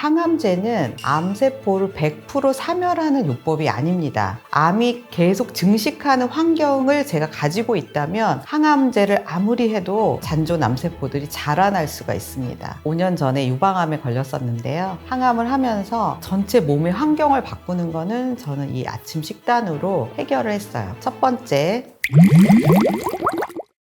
항암제는 암세포를 100% 사멸하는 요법이 아닙니다. 암이 계속 증식하는 환경을 제가 가지고 있다면 항암제를 아무리 해도 잔존 암세포들이 자라날 수가 있습니다. 5년 전에 유방암에 걸렸었는데요. 항암을 하면서 전체 몸의 환경을 바꾸는 거는 저는 이 아침 식단으로 해결을 했어요. 첫 번째,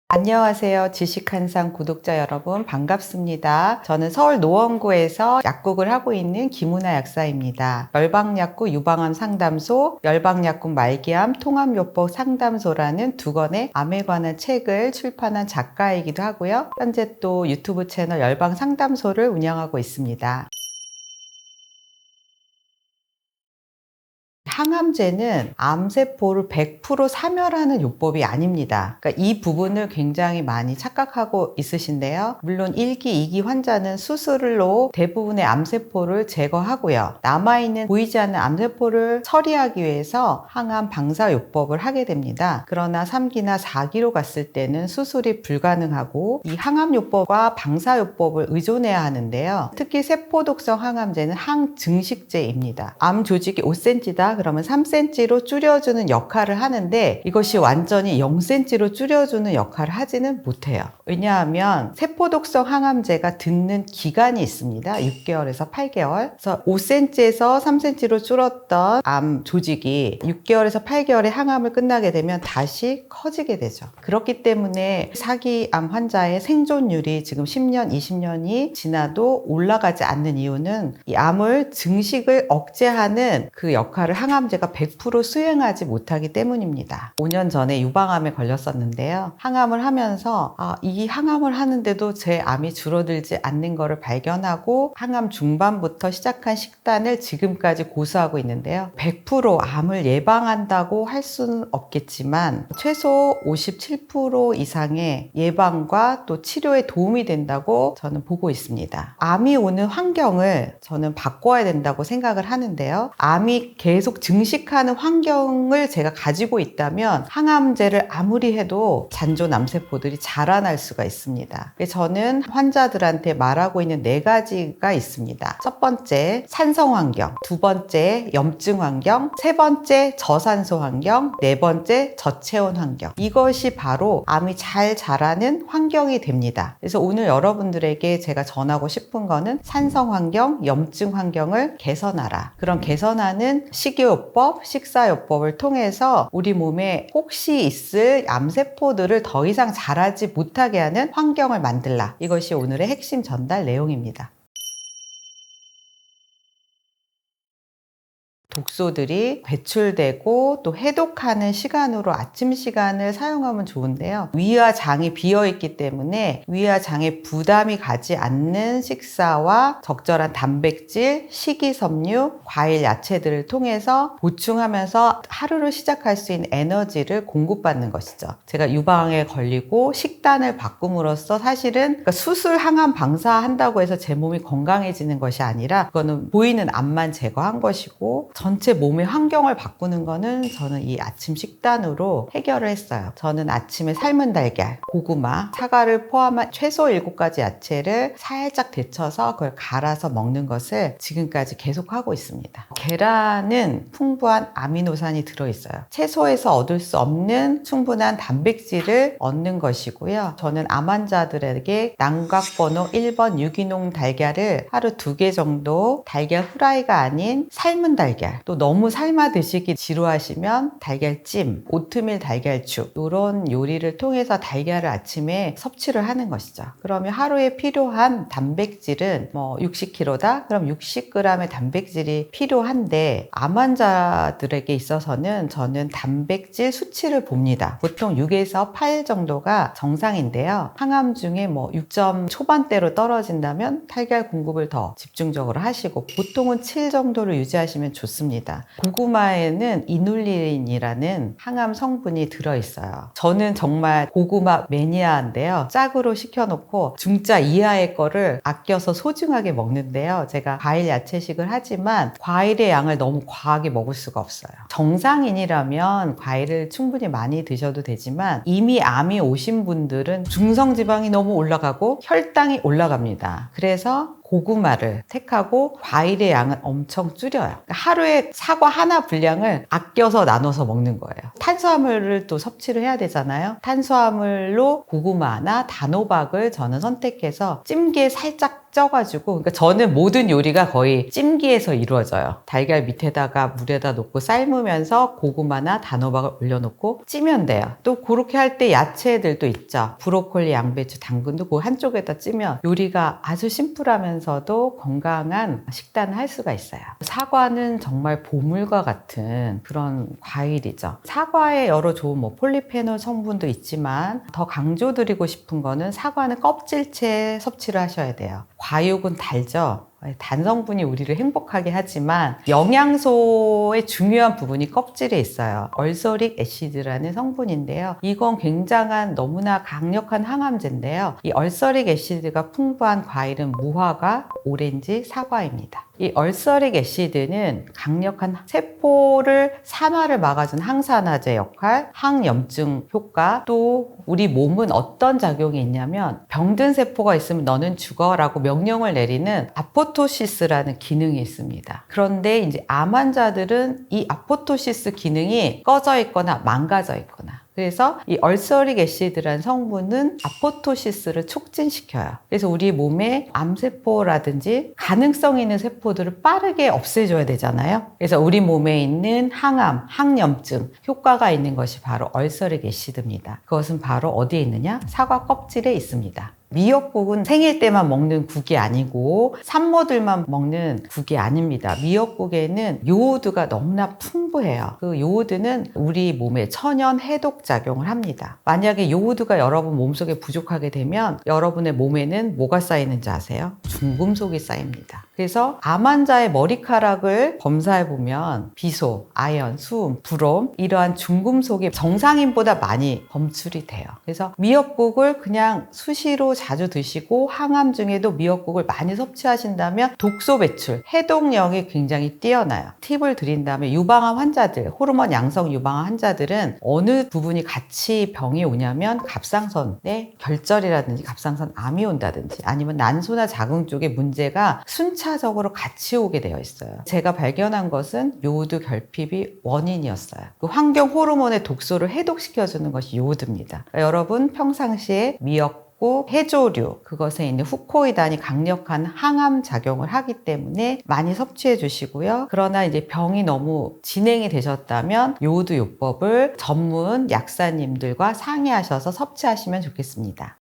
안녕하세요. 지식한상 구독자 여러분 반갑습니다. 저는 서울 노원구에서 약국을 하고 있는 김은하 약사입니다. 열방약국 유방암 상담소, 열방약국 말기암 통합요법 상담소라는 두 권의 암에 관한 책을 출판한 작가이기도 하고요. 현재 또 유튜브 채널 열방 상담소를 운영하고 있습니다. 항암제는 암세포를 100% 사멸하는 요법이 아닙니다. 그러니까 이 부분을 굉장히 많이 착각하고 있으신데요. 물론 1기, 2기 환자는 수술로 대부분의 암세포를 제거하고요. 남아있는 보이지 않는 암세포를 처리하기 위해서 항암 방사 요법을 하게 됩니다. 그러나 3기나 4기로 갔을 때는 수술이 불가능하고 이 항암 요법과 방사 요법을 의존해야 하는데요. 특히 세포독성 항암제는 항증식제입니다. 암 조직이 5cm다. 그러면 3cm로 줄여주는 역할을 하는데 이것이 완전히 0cm로 줄여주는 역할을 하지는 못해요. 왜냐하면 세포독성 항암제가 듣는 기간이 있습니다. 6개월에서 8개월. 그래서 5cm에서 3cm로 줄었던 암 조직이 6개월에서 8개월의 항암을 끝나게 되면 다시 커지게 되죠. 그렇기 때문에 4기 암 환자의 생존율이 지금 10년, 20년이 지나도 올라가지 않는 이유는 이 암을 증식을 억제하는 그 역할을 항암제가 100% 수행하지 못하기 때문입니다. 5년 전에 유방암에 걸렸었는데요. 항암을 하면서 이 항암을 하는데도 제 암이 줄어들지 않는 것을 발견하고 항암 중반부터 시작한 식단을 지금까지 고수하고 있는데요. 100% 암을 예방한다고 할 수는 없겠지만 최소 57% 이상의 예방과 또 치료에 도움이 된다고 저는 보고 있습니다. 암이 오는 환경을 저는 바꿔야 된다고 생각을 하는데요. 암이 계속 증식하는 환경을 제가 가지고 있다면 항암제를 아무리 해도 잔존 암세포들이 자라날 수가 있습니다. 저는 환자들한테 말하고 있는 4가지가 있습니다. 첫 번째, 산성 환경. 두 번째, 염증 환경. 세 번째, 저산소 환경. 네 번째, 저체온 환경. 이것이 바로 암이 잘 자라는 환경이 됩니다. 그래서 오늘 여러분들에게 제가 전하고 싶은 거는 산성 환경, 염증 환경을 개선하라. 그런 개선하는 식이요법, 식사요법을 통해서 우리 몸에 혹시 있을 암세포들을 더 이상 자라지 못하게 하는 환경을 만들라. 이것이 오늘의 핵심 전달 내용입니다. 독소들이 배출되고 또 해독하는 시간으로 아침 시간을 사용하면 좋은데요. 위와 장이 비어있기 때문에 위와 장에 부담이 가지 않는 식사와 적절한 단백질, 식이섬유, 과일, 야채들을 통해서 보충하면서 하루를 시작할 수 있는 에너지를 공급받는 것이죠. 제가 유방암에 걸리고 식단을 바꿈으로써 사실은 수술 항암 방사한다고 해서 제 몸이 건강해지는 것이 아니라 그거는 보이는 암만 제거한 것이고 전체 몸의 환경을 바꾸는 거는 저는 이 아침 식단으로 해결을 했어요. 저는 아침에 삶은 달걀, 고구마, 사과를 포함한 최소 7가지 야채를 살짝 데쳐서 그걸 갈아서 먹는 것을 지금까지 계속하고 있습니다. 계란은 풍부한 아미노산이 들어있어요. 채소에서 얻을 수 없는 충분한 단백질을 얻는 것이고요. 저는 암 환자들에게 난각번호 1번 유기농 달걀을 하루 2개 정도 달걀 후라이가 아닌 삶은 달걀, 또 너무 삶아 드시기 지루하시면 달걀찜, 오트밀 달걀죽 이런 요리를 통해서 달걀을 아침에 섭취를 하는 것이죠. 그러면 하루에 필요한 단백질은 60kg다? 그럼 60g의 단백질이 필요한데 암 환자들에게 있어서는 저는 단백질 수치를 봅니다. 보통 6에서 8 정도가 정상인데요. 항암 중에 6점 초반대로 떨어진다면 달걀 공급을 더 집중적으로 하시고 보통은 7 정도를 유지하시면 좋습니다. 고구마에는 이눌린이라는 항암 성분이 들어있어요. 저는 정말 고구마 매니아인데요. 짝으로 시켜놓고 중짜 이하의 거를 아껴서 소중하게 먹는데요. 제가 과일 야채식을 하지만 과일의 양을 너무 과하게 먹을 수가 없어요. 정상인이라면 과일을 충분히 많이 드셔도 되지만 이미 암이 오신 분들은 중성지방이 너무 올라가고 혈당이 올라갑니다. 그래서 고구마를 택하고 과일의 양은 엄청 줄여요. 그러니까 하루에 사과 하나 분량을 아껴서 나눠서 먹는 거예요. 탄수화물을 또 섭취를 해야 되잖아요. 탄수화물로 고구마나 단호박을 저는 선택해서 찜기에 살짝 쪄가지고, 그러니까 저는 모든 요리가 거의 찜기에서 이루어져요. 달걀 밑에다가 물에다 놓고 삶으면서 고구마나 단호박을 올려놓고 찌면 돼요. 또 그렇게 할 때 야채들도 있죠. 브로콜리, 양배추, 당근도 그 한쪽에다 찌면 요리가 아주 심플하면서도 건강한 식단을 할 수가 있어요. 사과는 정말 보물과 같은 그런 과일이죠. 사과에 여러 좋은 폴리페놀 성분도 있지만 더 강조드리고 싶은 거는 사과는 껍질째 섭취를 하셔야 돼요. 과육은 달죠. 단 성분이 우리를 행복하게 하지만 영양소의 중요한 부분이 껍질에 있어요. 얼서릭 애시드라는 성분인데요. 이건 굉장한 너무나 강력한 항암제인데요. 이 얼서릭 애시드가 풍부한 과일은 무화과, 오렌지, 사과입니다. 이 얼서릭 애시드는 강력한 세포를 산화를 막아준 항산화제 역할, 항염증 효과, 또 우리 몸은 어떤 작용이 있냐면 병든 세포가 있으면 너는 죽어라고 명령을 내리는 아포토시스라는 기능이 있습니다. 그런데 이제 암 환자들은 이 아포토시스 기능이 꺼져 있거나 망가져 있거나, 그래서 이 얼서릭 애시드라는 성분은 아포토시스를 촉진시켜요. 그래서 우리 몸에 암세포라든지 가능성 있는 세포들을 빠르게 없애줘야 되잖아요. 그래서 우리 몸에 있는 항암, 항염증 효과가 있는 것이 바로 얼서릭 애시드입니다. 그것은 바로 어디에 있느냐? 사과 껍질에 있습니다. 미역국은 생일 때만 먹는 국이 아니고 산모들만 먹는 국이 아닙니다. 미역국에는 요오드가 너무나 풍부해요. 그 요오드는 우리 몸에 천연 해독 작용을 합니다. 만약에 요오드가 여러분 몸속에 부족하게 되면 여러분의 몸에는 뭐가 쌓이는지 아세요? 중금속이 쌓입니다. 그래서 암 환자의 머리카락을 검사해보면 비소, 아연, 수음, 브롬 이러한 중금속이 정상인보다 많이 검출이 돼요. 그래서 미역국을 그냥 수시로 자주 드시고 항암 중에도 미역국을 많이 섭취하신다면 독소 배출, 해독력이 굉장히 뛰어나요. 팁을 드린다면 유방암 환자들, 호르몬 양성 유방암 환자들은 어느 부분이 같이 병이 오냐면 갑상선에 결절이라든지 갑상선 암이 온다든지 아니면 난소나 자궁 쪽에 문제가 순차적으로 같이 오게 되어 있어요. 제가 발견한 것은 요오드 결핍이 원인이었어요. 그 환경 호르몬의 독소를 해독시켜주는 것이 요오드입니다. 그러니까 여러분 평상시에 미역 해조류, 그것에 있는 후코이단이 강력한 항암 작용을 하기 때문에 많이 섭취해 주시고요. 그러나 이제 병이 너무 진행이 되셨다면 요오드 요법을 전문 약사님들과 상의하셔서 섭취하시면 좋겠습니다.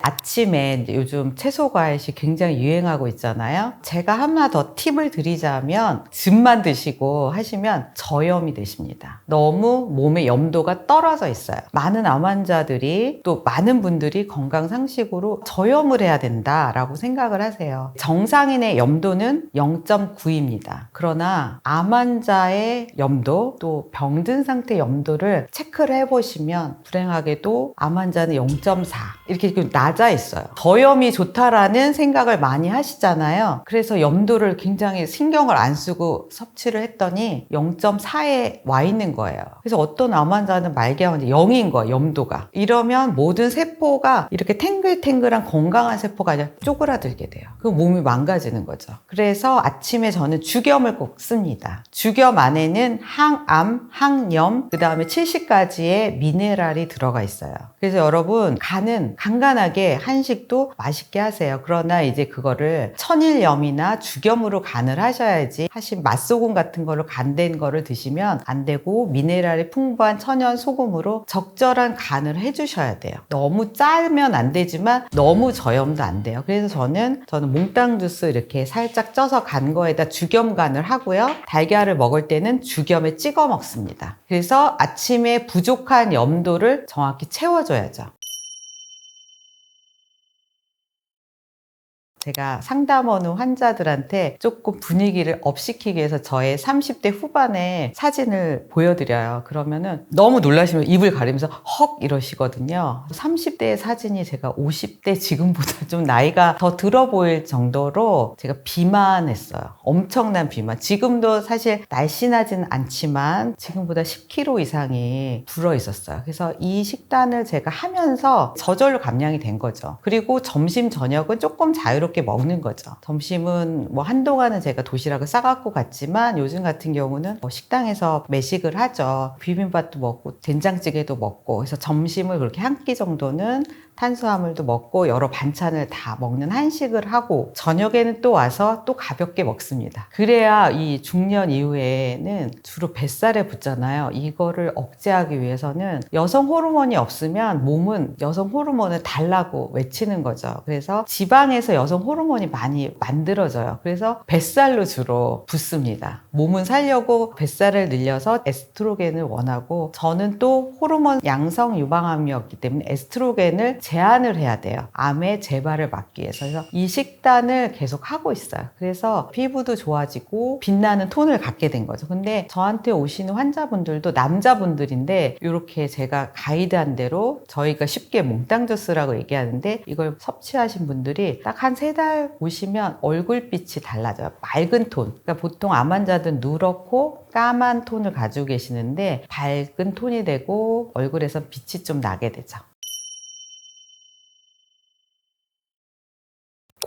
아침에 요즘 채소 과일이 굉장히 유행하고 있잖아요. 제가 하나 더 팁을 드리자면 즙만 드시고 하시면 저염이 되십니다. 너무 몸의 염도가 떨어져 있어요. 많은 암 환자들이 또 많은 분들이 건강 상식으로 저염을 해야 된다라고 생각을 하세요. 정상인의 염도는 0.9입니다. 그러나 암 환자의 염도 또 병든 상태 염도를 체크를 해보시면 불행하게도 암 환자는 0.4 이렇게 낮아 있어요. 저염이 좋다라는 생각을 많이 하시잖아요. 그래서 염도를 굉장히 신경을 안 쓰고 섭취를 했더니 0.4에 와 있는 거예요. 그래서 어떤 암 환자는 말기암 0인 거예요. 염도가. 이러면 모든 세포가 이렇게 탱글탱글한 건강한 세포가 아니라 쪼그라들게 돼요. 그 몸이 망가지는 거죠. 그래서 아침에 저는 죽염을 꼭 씁니다. 죽염 안에는 항암, 항염, 그 다음에 70가지의 미네랄이 들어가 있어요. 그래서 여러분 간은 간간하게 한식도 맛있게 하세요. 그러나 이제 그거를 천일염이나 죽염으로 간을 하셔야지, 사실 맛소금 같은 거로 간된 거를 드시면 안 되고 미네랄이 풍부한 천연 소금으로 적절한 간을 해주셔야 돼요. 너무 짜면 안 되지만 너무 저염도 안 돼요. 그래서 저는 몽땅 주스 이렇게 살짝 쪄서 간 거에다 죽염 간을 하고요. 달걀을 먹을 때는 죽염에 찍어 먹습니다. 그래서 아침에 부족한 염도를 정확히 채워줘야죠. 제가 상담하는 환자들한테 조금 분위기를 업시키기 위해서 저의 30대 후반의 사진을 보여드려요. 그러면은 너무 놀라시면 입을 가리면서 헉 이러시거든요. 30대의 사진이 제가 50대 지금보다 좀 나이가 더 들어 보일 정도로 제가 비만했어요. 엄청난 비만. 지금도 사실 날씬하진 않지만 지금보다 10kg 이상이 불어 있었어요. 그래서 이 식단을 제가 하면서 저절로 감량이 된 거죠. 그리고 점심 저녁은 조금 자유롭게 먹는 거죠. 점심은 뭐 한동안은 제가 도시락을 싸갖고 갔지만 요즘 같은 경우는 뭐 식당에서 매식을 하죠. 비빔밥도 먹고 된장찌개도 먹고, 그래서 점심을 그렇게 한 끼 정도는 탄수화물도 먹고 여러 반찬을 다 먹는 한식을 하고, 저녁에는 또 와서 또 가볍게 먹습니다. 그래야 이 중년 이후에는 주로 뱃살에 붙잖아요. 이거를 억제하기 위해서는 여성 호르몬이 없으면 몸은 여성 호르몬을 달라고 외치는 거죠. 그래서 지방에서 여성 호르몬이 많이 만들어져요. 그래서 뱃살로 주로 붙습니다. 몸은 살려고 뱃살을 늘려서 에스트로겐을 원하고, 저는 또 호르몬 양성 유방암이었기 때문에 에스트로겐을 제한을 해야 돼요. 암의 재발을 막기 위해서. 그래서 이 식단을 계속 하고 있어요. 그래서 피부도 좋아지고 빛나는 톤을 갖게 된 거죠. 근데 저한테 오시는 환자분들도 남자분들인데, 이렇게 제가 가이드한 대로 저희가 쉽게 몽땅 주스라고 얘기하는데, 이걸 섭취하신 분들이 딱 한 3달 오시면 얼굴빛이 달라져요. 맑은 톤. 그러니까 보통 암 환자들은 누렇고 까만 톤을 가지고 계시는데 밝은 톤이 되고 얼굴에서 빛이 좀 나게 되죠.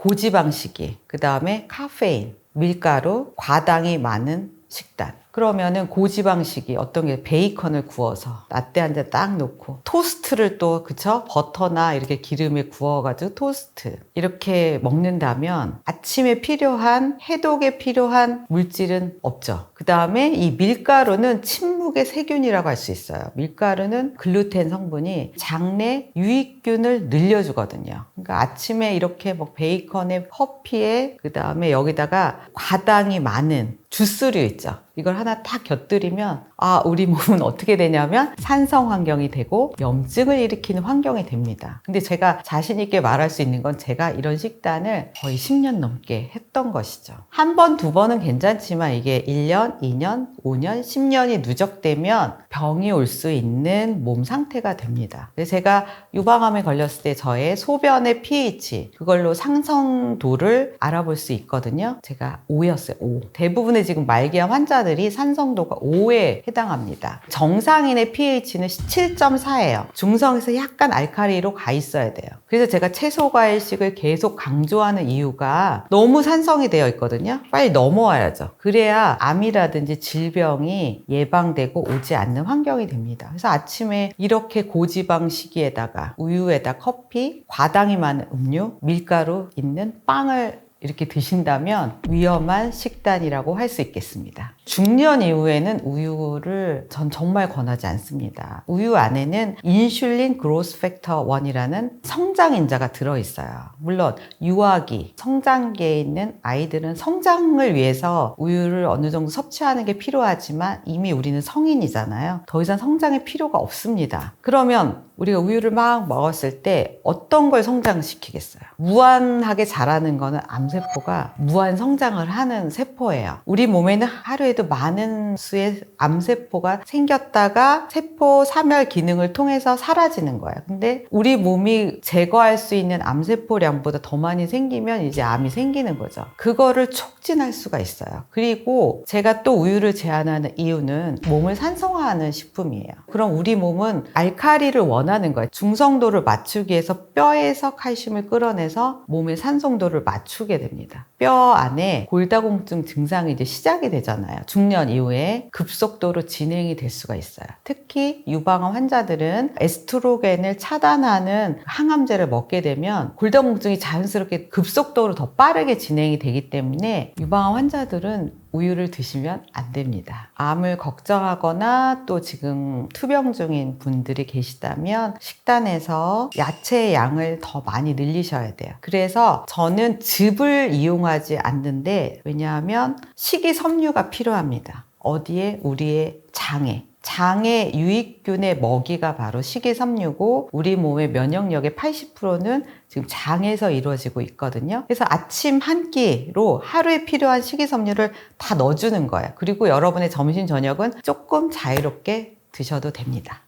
고지방식이, 그 다음에 카페인, 밀가루, 과당이 많은 식단. 그러면은 고지방식이 어떤 게, 베이컨을 구워서 라떼 한 잔 딱 놓고, 토스트를 또 그쵸? 버터나 이렇게 기름에 구워가지고 토스트 이렇게 먹는다면 아침에 필요한, 해독에 필요한 물질은 없죠. 그 다음에 이 밀가루는 침묵의 세균이라고 할 수 있어요. 밀가루는 글루텐 성분이 장내 유익균을 늘려주거든요. 그러니까 아침에 이렇게 뭐 베이컨에 커피에, 그 다음에 여기다가 과당이 많은 주스류 있죠. 이걸 하나 딱 곁들이면 우리 몸은 어떻게 되냐면 산성 환경이 되고 염증을 일으키는 환경이 됩니다. 근데 제가 자신 있게 말할 수 있는 건 제가 이런 식단을 거의 10년 넘게 했던 것이죠. 한 번, 두 번은 괜찮지만 이게 1년, 2년, 5년, 10년이 누적되면 병이 올 수 있는 몸 상태가 됩니다. 그래서 제가 유방암에 걸렸을 때 저의 소변의 pH, 그걸로 상성도를 알아볼 수 있거든요. 제가 5였어요. 5. 대부분의 지금 말기암 환자들이 산성도가 5에 해당합니다. 정상인의 pH는 7.4예요. 중성에서 약간 알칼리로 가 있어야 돼요. 그래서 제가 채소과일식을 계속 강조하는 이유가 너무 산성이 되어 있거든요. 빨리 넘어와야죠. 그래야 암이라든지 질병이 예방되고 오지 않는 환경이 됩니다. 그래서 아침에 이렇게 고지방 식이에다가 우유에다 커피, 과당이 많은 음료, 밀가루 있는 빵을 이렇게 드신다면 위험한 식단이라고 할 수 있겠습니다. 중년 이후에는 우유를 전 정말 권하지 않습니다. 우유 안에는 인슐린 그로스 팩터 1이라는 성장인자가 들어있어요. 물론 유아기, 성장기에 있는 아이들은 성장을 위해서 우유를 어느 정도 섭취하는 게 필요하지만 이미 우리는 성인이잖아요. 더 이상 성장의 필요가 없습니다. 그러면 우리가 우유를 막 먹었을 때 어떤 걸 성장시키겠어요? 무한하게 자라는 거는 암세포가 무한 성장을 하는 세포예요. 우리 몸에는 하루에도 많은 수의 암세포가 생겼다가 세포 사멸 기능을 통해서 사라지는 거예요. 근데 우리 몸이 제거할 수 있는 암세포량보다 더 많이 생기면 이제 암이 생기는 거죠. 그거를 촉진할 수가 있어요. 그리고 제가 또 우유를 제한하는 이유는 몸을 산성화하는 식품이에요. 그럼 우리 몸은 알칼리를 원하는 거예요. 중성도를 맞추기 위해서 뼈에서 칼슘을 끌어내서 몸의 산성도를 맞추게 됩니다. 뼈 안에 골다공증 증상이 이제 시작이 되잖아요. 중년 이후에 급속도로 진행이 될 수가 있어요. 특히 유방암 환자들은 에스트로겐을 차단하는 항암제를 먹게 되면 골다공증이 자연스럽게 급속도로 더 빠르게 진행이 되기 때문에 유방암 환자들은 우유를 드시면 안 됩니다. 암을 걱정하거나 또 지금 투병 중인 분들이 계시다면 식단에서 야채의 양을 더 많이 늘리셔야 돼요. 그래서 저는 즙을 이용하지 않는데, 왜냐하면 식이섬유가 필요합니다. 어디에? 우리의 장에. 장의 유익균의 먹이가 바로 식이섬유고 우리 몸의 면역력의 80%는 지금 장에서 이루어지고 있거든요. 그래서 아침 한 끼로 하루에 필요한 식이섬유를 다 넣어주는 거예요. 그리고 여러분의 점심, 저녁은 조금 자유롭게 드셔도 됩니다.